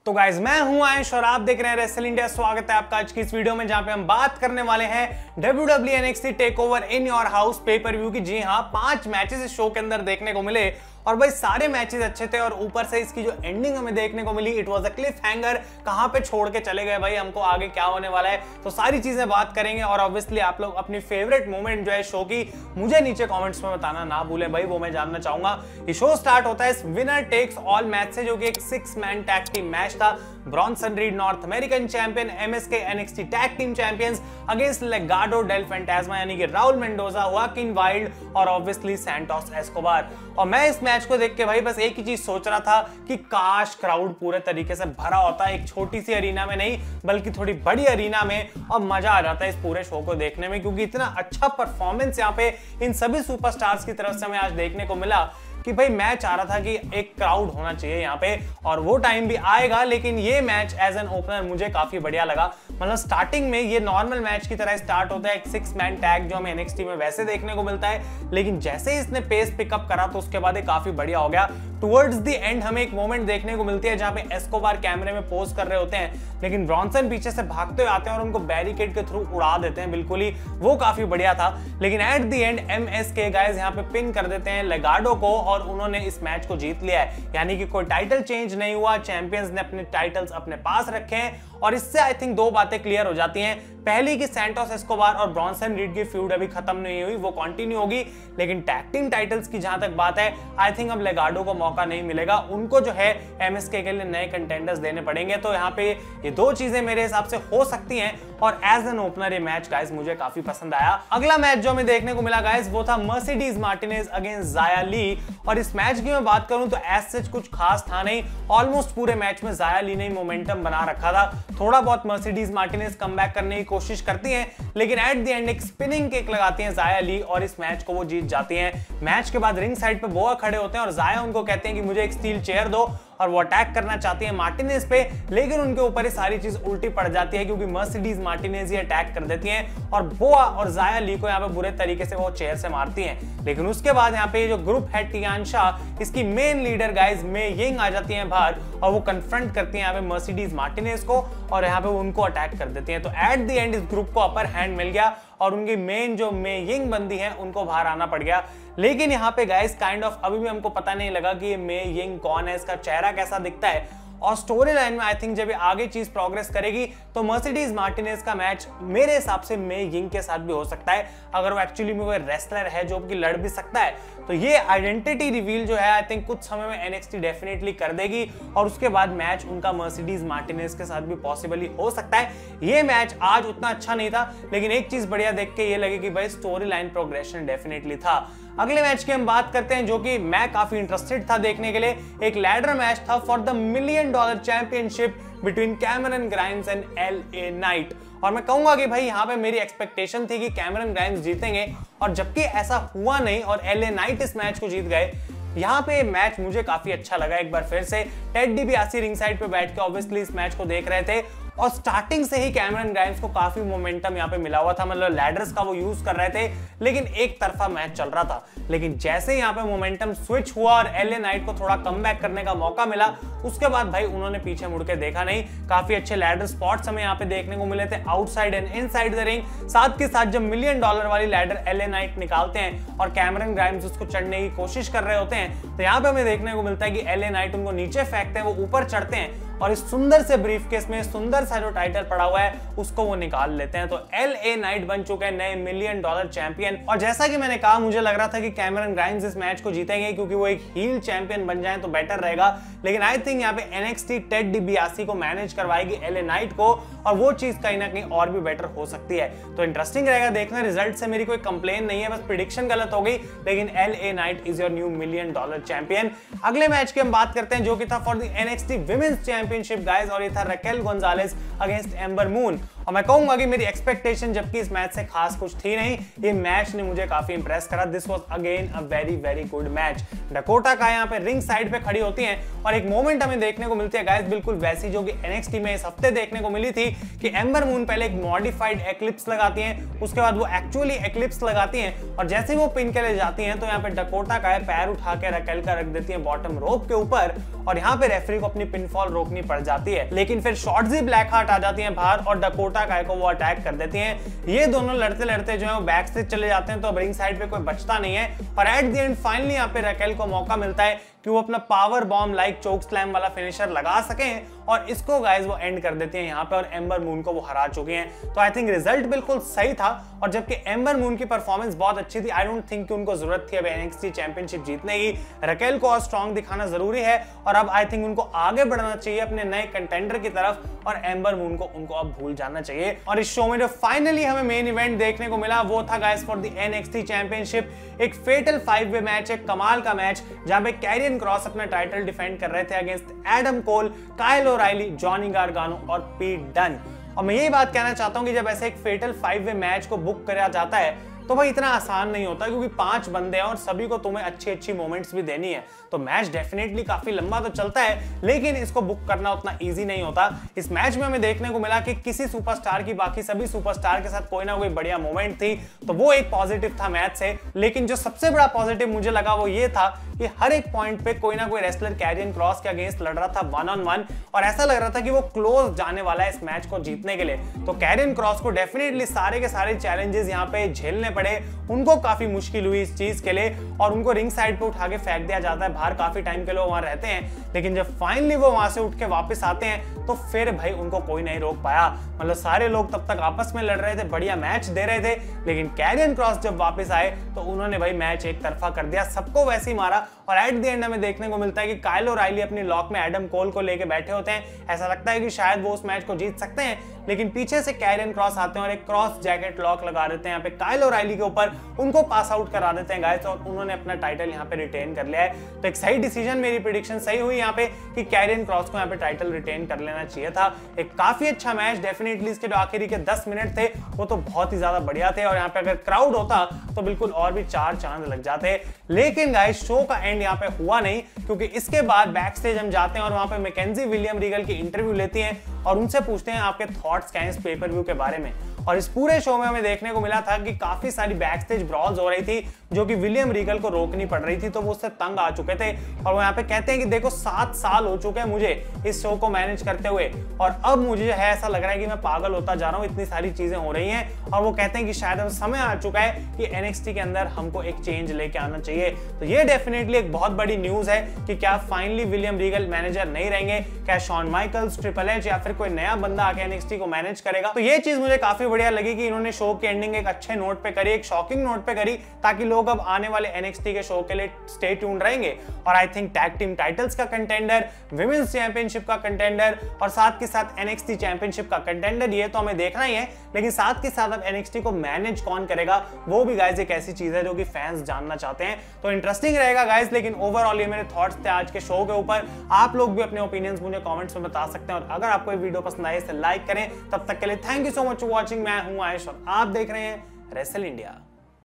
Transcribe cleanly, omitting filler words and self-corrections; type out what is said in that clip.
तो गाइज मैं हूं आयुष और आप देख रहे हैं रेसल इंडिया। स्वागत है आपका आज की इस वीडियो में जहां पे हम बात करने वाले हैं WWE NXT takeover in your house पे पर व्यू की। जी हां, 5 मैचेस इस शो के अंदर देखने को मिले और भाई सारे मैचेस अच्छे थे और ऊपर से इसकी जो एंडिंग हमें देखने को मिली it was a cliffhanger. कहां पे छोड़ के चले गए भाई, हमको आगे क्या होने वाला है, तो सारी चीजें बात करेंगे। और ऑब्वियसली आप लोग अपनी फेवरेट मोमेंट जो है शो की मुझे नीचे कमेंट्स में बताना ना भूलें भाई, वो मैं जानना चाहूंगा। ये शो स्टार्ट होता है इस विनर टेक्स ऑल मैच से, जो कि एक 6 मैन टैग टीम मैच था। Bronson Reed North American champion, MSK NXT tag team champions against Legado del Fantasma यानी कि राउल मेंडोजा, वाकिन वाइल्ड और ऑब्वियसली सैंटोस एस्कोबार। और मैं इस मैच को देख के भाई बस एक ही चीज सोच रहा था कि काश क्राउड पूरे तरीके से भरा होता, एक छोटी सी अरीना में नहीं बल्कि थोड़ी बड़ी अरीना में, और मजा आ जाता है इस पूरे शो को देखने में, क्योंकि इतना अच्छा परफॉर्मेंस यहाँ पे इन सभी सुपरस्टार्स की तरफ से हमें आज देखने को मिला कि भाई मैं चाह रहा था कि एक क्राउड होना चाहिए यहाँ पे और वो टाइम भी आएगा। लेकिन ये मैच एज एन ओपनर मुझे काफी बढ़िया लगा। मतलब स्टार्टिंग में ये नॉर्मल मैच की तरह स्टार्ट होता है, एक 6 मैन टैग जो हमें NXT में वैसे देखने को मिलता है, लेकिन जैसे ही इसने पेस पिकअप करा तो उसके बाद ये काफी बढ़िया हो गया। टुवर्ड्स द एंड हमें एक मोमेंट देखने को मिलती है जहां पे एस्कोबार कैमरे में पोज कर रहे होते हैं, लेकिन ब्रॉन्सन पीछे से भागते हुए आते हैं और उनको बैरिकेड के थ्रू उड़ा देते हैं बिल्कुल ही, वो काफी बढ़िया था। लेकिन at the end MSK guys यहाँ पे पिन कर देते हैं लेगाडो को और उन्होंने इस मैच को जीत लिया है। यानी कि कोई टाइटल चेंज नहीं हुआ, चैंपियंस ने अपने टाइटल्स अपने पास रखे हैं। और इससे आई थिंक 2 बातें क्लियर हो जाती हैं। पहली कि सैंटोस एस्कोबार और ब्रॉन्सन रीड की फ्यूड अभी खत्म नहीं हुई, वो कंटिन्यू होगी। लेकिन टैग टीम टाइटल्स की जहां तक बात है, आई थिंक अब लेगाडो को मौका नहीं मिलेगा, उनको जो है MSK के लिए नए कंटेंडर्स देने पड़ेंगे। तो यहाँ पे ये 2 चीजें मेरे हिसाब से हो सकती हैं और एज एन ओपनर ये मैच गाइस मुझे काफी पसंद आया। अगला मैच जो हमें देखने को मिला गाइस वो था मर्सिडीज मार्टिनेज अगेंस्ट जाया ली। और इस मैच की मैं बात करूं तो एज सच कुछ खास था नहीं, ऑलमोस्ट पूरे मैच में जाया ली ने मोमेंटम बना रखा था। थोड़ा बहुत मर्सिडीज मार्टिनेज कमबैक करने की कोशिश करती हैं, लेकिन एट द एंड एक स्पिनिंग किक लगाती हैं जाया ली और इस मैच को वो जीत जाती हैं। मैच के बाद रिंग साइड पे बोआ खड़े होते हैं और जाया उनको कहते हैं कि मुझे एक स्टील चेयर दो, और वो अटैक करना चाहती है मार्टिनेज पे, लेकिन उनके ऊपर ये सारी चीज उल्टी पड़ जाती है क्योंकि मर्सिडीज मार्टिनेज ही अटैक कर देती हैं और बोआ और जाया ली को यहाँ पे बुरे तरीके से वो चेयर से मारती हैं। लेकिन उसके बाद यहाँ पे जो ग्रुप है टियानशा, इसकी मेन लीडर गाइज मे यिंग आ जाती हैं बाहर और वो कन्फ्रंट करती हैं यहाँ पे मर्सिडीज मार्टिनेज को और यहाँ पे उनको अटैक कर देती हैं। तो एट द एंड इस ग्रुप को अपर हैंड मिल गया और उनकी मेन जो मे यिंग बंदी है उनको बाहर आना पड़ गया। लेकिन यहाँ पे गाइस काइंड ऑफ अभी भी हमको पता नहीं लगा कि ये मे यिंग कौन है, इसका चेहरा कैसा दिखता है। और स्टोरी लाइन में आई थिंक जब आगे चीज प्रोग्रेस करेगी तो मर्सिडीज मार्टिनेज का मैच मेरे हिसाब से मे यिंग के साथ भी हो सकता है, अगर वो एक्चुअली में कोई रेसलर है जो कि लड़ भी सकता है। तो ये आइडेंटिटी रिवील जो है आई थिंक कुछ समय में NXT डेफिनेटली कर देगी और उसके बाद मैच उनका मर्सिडीज मार्टिनेज के साथ भी पॉसिबली हो सकता है। ये मैच आज उतना अच्छा नहीं था, लेकिन एक चीज बढ़िया देख के ये लगे कि भाई स्टोरी लाइन प्रोग्रेशन डेफिनेटली था। अगले मैच की हम बात करते हैं जो कि मैं काफी इंटरेस्टेड था देखने के लिए। एक लैडर मैच था for the $1 million championship between Cameron Grimes and LA night. और मैं कहूंगा कि भाई यहाँ पे मेरी एक्सपेक्टेशन थी कि कैमरन ग्राइम्स जीतेंगे, और जबकि ऐसा हुआ नहीं और LA नाइट इस मैच को जीत गए। यहाँ पे मैच मुझे काफी अच्छा लगा। एक बार फिर से टेड डिबियासी रिंग साइड पे बैठ के ऑब्वियसली इस मैच को देख रहे थे और स्टार्टिंग से ही कैमरन ग्राइम्स को काफी मोमेंटम यहाँ पे मिला हुआ था, मतलब लैडर्स का वो यूज कर रहे थे, लेकिन एक तरफा मैच चल रहा था। लेकिन जैसे यहाँ पे मोमेंटम स्विच हुआ और LA नाइट को थोड़ा कमबैक करने का मौका मिला, उसके बाद भाई उन्होंने पीछे मुड़ के देखा नहीं। काफी अच्छे लैडर स्पॉट्स हमें यहाँ पे देखने को मिले थे outside and inside the ring. साथ के साथ जब $1 मिलियन वाली लैडर LA नाइट निकालते हैं और कैमरन ग्राइम्स उसको चढ़ने की कोशिश कर रहे होते हैं, तो यहाँ पे हमें देखने को मिलता है कि LA नाइट उनको नीचे फेंकते हैं, वो ऊपर चढ़ते हैं और इस सुंदर से ब्रीफकेस में सुंदर सा जो टाइटल पड़ा हुआ है उसको वो निकाल लेते हैं। तो LA नाइट बन चुके हैं नए $1 मिलियन चैंपियन। और जैसा कि मैंने कहा, मुझे लग रहा था कि कैमरन ग्राइम्स इस मैच को जीतेंगे क्योंकि वो एक हील चैंपियन बन जाए तो बेटर रहेगा, लेकिन आई थिंक यहाँ पे NXT टेड डिबियासी को मैनेज करवाएगी LA नाइट को और वो चीज कहीं ना कहीं और भी बेटर हो सकती है। तो इंटरेस्टिंग रहेगा देखना। रिजल्ट से मेरी कोई कंप्लेन नहीं है, बस प्रेडिक्शन गलत हो गई, लेकिन LA Knight is your new $1 million champion. अगले मैच की हम बात करते हैं जो कि था for the NXT women's championship guys, और ये था Raquel Gonzalez against Ember Moon. और मैं कहूंगा कि मेरी एक्सपेक्टेशन जबकि इस मैच से खास कुछ थी नहीं, ये मैच ने मुझे काफी इंप्रेस करा। This was again a very very good match. Dakota का यहाँ पे रिंग साइड पे खड़ी होती हैं और एक मोमेंट हमें देखने को मिलती है गाइस बिल्कुल वैसी जो कि NXT में इस हफ्ते देखने को मिली थी कि एम्बर मून पहले एक मॉडिफाइड एक्लिप्स लगाती हैं, उसके बाद वो एक्चुअली एक्लिप्स लगाती हैं और जैसे वो पिन के लिए जाती हैं तो यहाँ पे डकोटा का पैर उठा के रकेल का रख देती है बॉटम रोप के ऊपर और यहाँ पे रेफरी को अपनी पिनफॉल रोकनी करनी पड़ जाती है, लेकिन फिर शॉर्ट्जी ब्लैक हार्ट आ जाती हैं बाहर और डकोटा काय को वो अटैक कर देती हैं। ये दोनों लड़ते लड़ते जो है वो बैक से चले जाते हैं, तो अब रिंग साइड पे कोई बचता नहीं है और एट द एंड फाइनली यहाँ पे रकेल को मौका मिलता है कि वो अपना power bomb like choke slam वाला फिनिशर लगा सकें और इसको गाइस वो एंड कर देती हैं यहाँ पे और एम्बर मून को वो हरा चुकी हैं। तो आई थिंक रिजल्ट बिल्कुल सही था और जबकि एम्बर मून की परफॉर्मेंस बहुत अच्छी थी, आई डोंट थिंक कि उनको जरूरत थी अब NXT चैंपियनशिप जीतने की। रकेल को और स्ट्रॉन्ग दिखाना जरूरी है और अब आई थिंक उनको आगे बढ़ना चाहिए अपने नए कंटेंडर की तरफ और एम्बर मून को उनको अब भूल जाना चाहिए। और इस शो में जो फाइनली हमें मेन इवेंट देखने को मिला वो था guys for the NXT championship, एक फेटल 5-वे मैच, एक कमाल का मैच जहां पे कैरियन क्रॉस अपना टाइटल डिफेंड कर रहे थे against Adam Cole, Kyle O'Reilly, Johnny Gargano और पीट डन। और मैं यही बात कहना चाहता हूं कि जब ऐसे एक फेटल 5-वे मैच को बुक किया जाता है तो भाई इतना आसान नहीं होता, क्योंकि 5 बंदे हैं और सभी को तुम्हें अच्छी मोमेंट्स भी देनी है। तो मैच डेफिनेटली काफी लंबा तो चलता है, लेकिन इसको बुक करना उतना इजी नहीं होता। इस मैच में हमें देखने को मिला कि किसी सुपरस्टार की बाकी सभी सुपरस्टार के साथ कोई ना कोई बढ़िया मोमेंट थी, तो वो एक पॉजिटिव था मैच से। लेकिन जो सबसे बड़ा पॉजिटिव मुझे लगा वो ये था कि हर एक पॉइंट पे कोई ना कोई रेसलर कैरियन क्रॉस के अगेंस्ट लड़ रहा था 1-on-1 और ऐसा लग रहा था कि वो क्लोज जाने वाला है इस मैच को जीतने के लिए। तो कैरियन क्रॉस को डेफिनेटली सारे के सारे चैलेंजेस यहाँ पे झेलने पड़े, उनको काफी मुश्किल हुई इस चीज के लिए और उनको रिंग साइड पे उठा के फेंक दिया जाता है बाहर, काफी टाइम के लिए वहां रहते हैं। लेकिन जब फाइनली वो वहां से उठ के वापस आते हैं तो फिर भाई उनको कोई नहीं रोक पाया। मतलब सारे लोग तब तक आपस में लड़ रहे थे, बढ़िया मैच दे रहे थे, लेकिन कैरियन क्रॉस जब वापस आए तो उन्होंने भाई मैच एक तरफा कर दिया, सबको वैसे ही मारा और एट द एंड हमें देखने को मिलता है कि काइल ओराइली अपनी लॉक में एडम कोल को लेके बैठे होते हैं। ऐसा लगता है कि शायद वो उस मैच को जीत सकते हैं, लेकिन पीछे से कैरियन क्रॉस आते हैं और एक क्रॉस जैकेट लॉक लगा देते हैं यहाँ पे काइल ओराइली के ऊपर, उनको पास आउट करा देते हैं गाइस और उन्होंने अपना टाइटल यहाँ पे रिटेन कर लिया है। तो एक सही डिसीजन, मेरी प्रेडिक्शन सही हुई यहाँ पे कि कैरियन क्रॉस को यहाँ पे टाइटल रिटेन कर लेना चाहिए था। एक काफी अच्छा मैच, डेफिनेटली इसके जो आखिरी के 10 मिनट थे वो तो बहुत ही ज्यादा बढ़िया थे और यहाँ पे अगर क्राउड होता तो बिल्कुल और भी 4 चांद लग जाते। लेकिन गाइस शो का एंड यहाँ पे हुआ नहीं, क्योंकि इसके बाद बैक स्टेज हम जाते हैं और वहां पे मैकेंजी विलियम रीगल की इंटरव्यू लेती हैं और उनसे पूछते हैं आपके थॉट्स क्या हैं इस पेपर व्यू के बारे में। और इस पूरे शो में हमें देखने को मिला था कि काफी सारी बैक स्टेज ब्रॉल्स हो रही थी जो कि विलियम रीगल को रोकनी पड़ रही थी, तो वो उससे तंग आ चुके थे और वो यहाँ पे कहते हैं कि देखो 7 साल हो चुके हैं मुझे इस शो को मैनेज करते हुए और अब मुझे जो है ऐसा लग रहा है कि मैं पागल होता जा रहा हूँ, इतनी सारी चीजें हो रही हैं और वो कहते हैं कि शायद अब समय आ चुका है कि NXT के अंदर हमको एक चेंज लेके आना चाहिए। तो ये डेफिनेटली एक बहुत बड़ी न्यूज है कि क्या फाइनली विलियम रीगल मैनेजर नहीं रहेंगे, क्या शॉन माइकल्स, ट्रिपल एच या फिर कोई नया बंदा आके NXT को मैनेज करेगा। तो ये चीज मुझे काफी बढ़िया लगी कि इन्होंने शो की एंडिंग एक अच्छे नोट पे करी, एक शॉकिंग नोट पे करी, ताकि लोग अब आने वाले NXT के शो के लिए स्टे ट्यून्ड रहेंगे। और I think tag team titles का कंटेंडर, विमेंस चैंपियनशिप का कंटेंडर और साथ के साथ NXT चैंपियनशिप का कंटेंडर, ये तो हमें देखना ही है, लेकिन साथ के साथ अब NXT को मैनेज कौन करेगा वो भी गाइस एक ऐसी चीज है जो कि फैंस जानना चाहते हैं। तो इंटरेस्टिंग रहेगा गाइस। लेकिन ओवरऑल ये मेरे थॉट्स थे आज के शो के ऊपर। आप लोग भी अपने ओपिनियंस मुझे कमेंट्स में बता सकते हैं और अगर आपको ये वीडियो पसंद आए इसे लाइक करें। तब तक के लिए thank you so much for watching. मैं हूं आयुष और आप देख रहे हैं रेसल इंडिया।